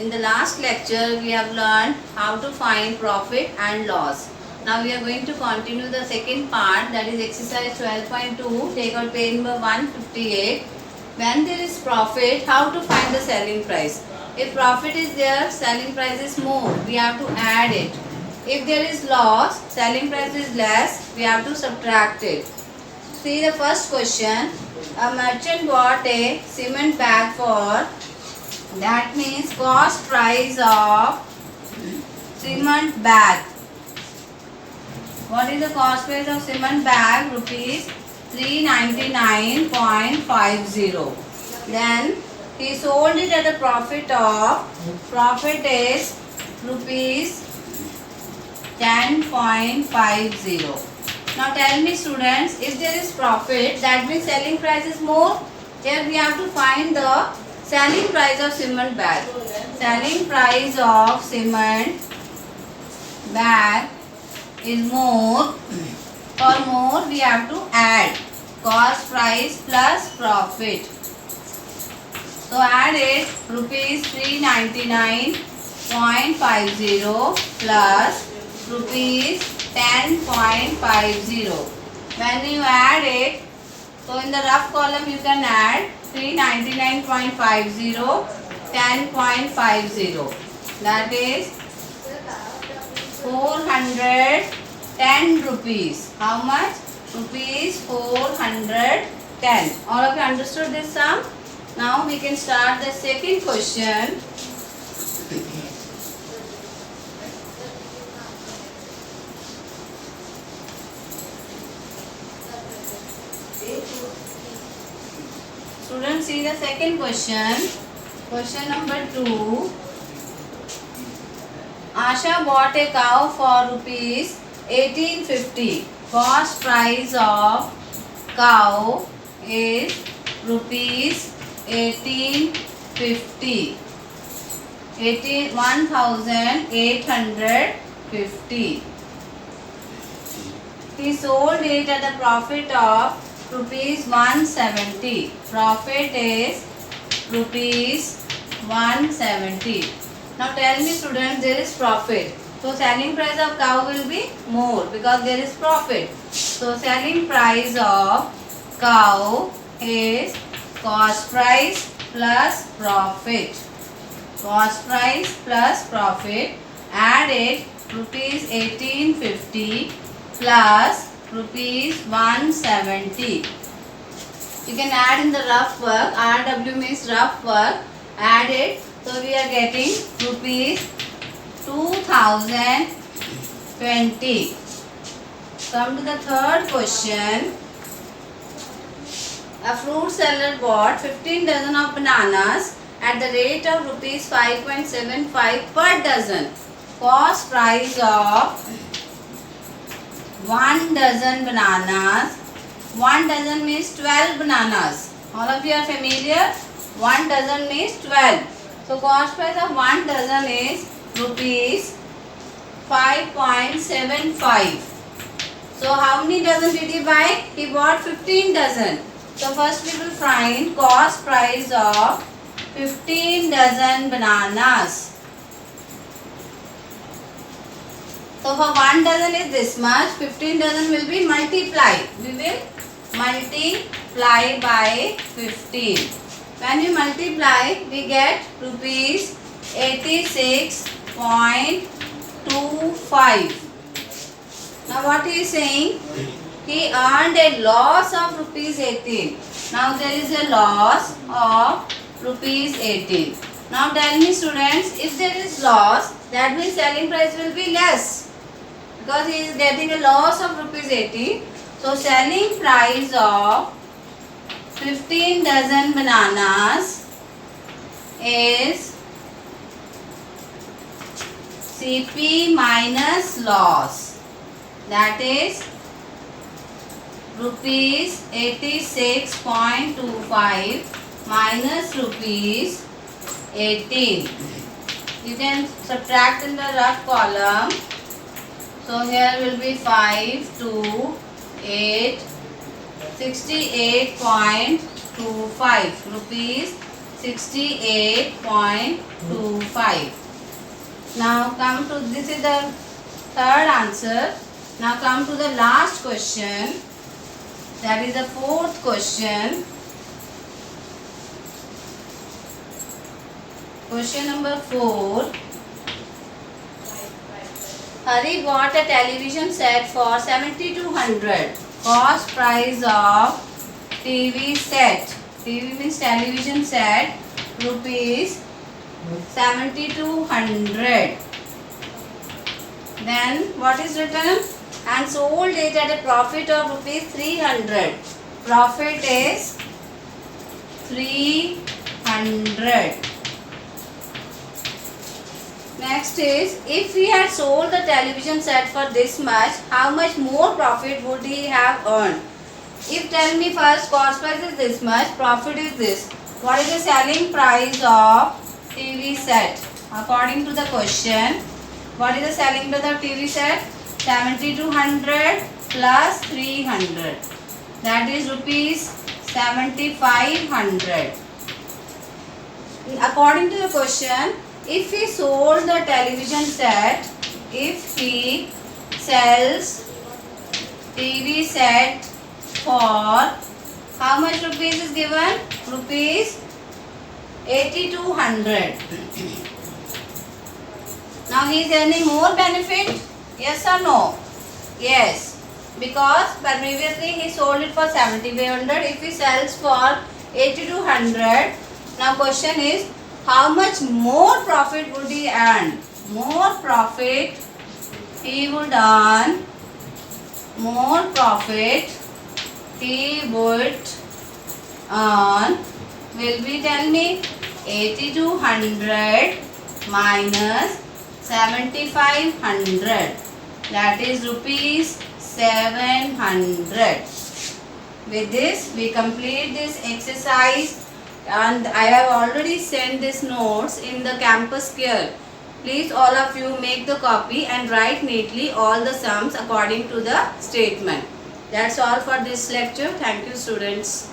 In the last lecture, we have learned how to find profit and loss. Now we are going to continue the second part, that is exercise 12.2. Take out page number 158. When there is profit, how to find the selling price? If profit is there, selling price is more, we have to add it. If there is loss, selling price is less, we have to subtract it. See the first question. A merchant bought a cement bag for, that means cost price of cement bag. What is the cost price of cement bag? Rupees 399.50. Then he sold it at a profit is rupees 10.50. Now tell me students, if there is profit, that means selling price is more. Here we have to find the selling price of cement bag. Selling price of cement bag is more. For more, we have to add cost price plus profit. So add it, rupees 399.50 plus rupees 10.50. When you add it, so in the rough column you can add 399.50, 10.50. That is 410 rupees. How much? Rupees 410. All of you understood this sum? Now we can start the second question. Students, see the second question. Question number 2. Asha bought a cow for rupees 1850. Cost price of cow is rupees 1850. 1850. He sold it at a profit of rupees 170. Profit is rupees 170. Now tell me students, there is profit. So selling price of cow will be more because there is profit. So selling price of cow is cost price plus profit. Cost price plus profit. Add it, rupees 1850 plus rupees 170. You can add in the rough work. RW means rough work. Add it. So we are getting rupees 2020. Come to the third question. A fruit seller bought 15 dozen of bananas at the rate of rupees 5.75 per dozen. Cost price of 1 dozen bananas. 1 dozen means 12 bananas. All of you are familiar? 1 dozen means 12. So cost price of 1 dozen is rupees 5.75. So how many dozen did he buy? He bought 15 dozen. So first we will find cost price of 15 dozen bananas. So for 1 dozen is this much. 15 dozen will be multiplied. We will multiply by 15. When we multiply, we get rupees 86.25. Now what he is saying? He earned a loss of rupees 18. Now there is a loss of rupees 18. Now tell me students, if there is loss, that means selling price will be less. Because he is getting a loss of rupees 18. So selling price of 15 dozen bananas is CP minus loss. That is rupees 86.25 minus rupees 18. You can subtract in the rough column. So here will be 5, 2, 8, 68.25 rupees 68.25. Now come to, this is the third answer. Now come to the last question. That is the fourth question. Question number 4. Hari bought a television set for 7200. Cost price of TV set. TV means television set. Rupees 7200. Then what is written? And sold it at a profit of rupees 300. Profit is 300. Next is, if he had sold the television set for this much, how much more profit would he have earned? If, tell me first, cost price is this much, profit is this. What is the selling price of TV set? According to the question, what is the selling price of TV set? 7200 plus 300. That is rupees 7500. According to the question, if he sold the television set, if he sells TV set for, how much rupees is given? Rupees 8200. Now he is earning more benefit? Yes or no? Yes. Because previously he sold it for 7500. If he sells for 8200, now question is, how much more profit would he earn? More profit he would earn. More profit he would earn will be, tell me, 8200 minus 7500. That is rupees 700. With this we complete this exercise, and I have already sent these notes in the campus care. Please all of you make the copy and write neatly all the sums according to the statement. That's all for this lecture. Thank you, students.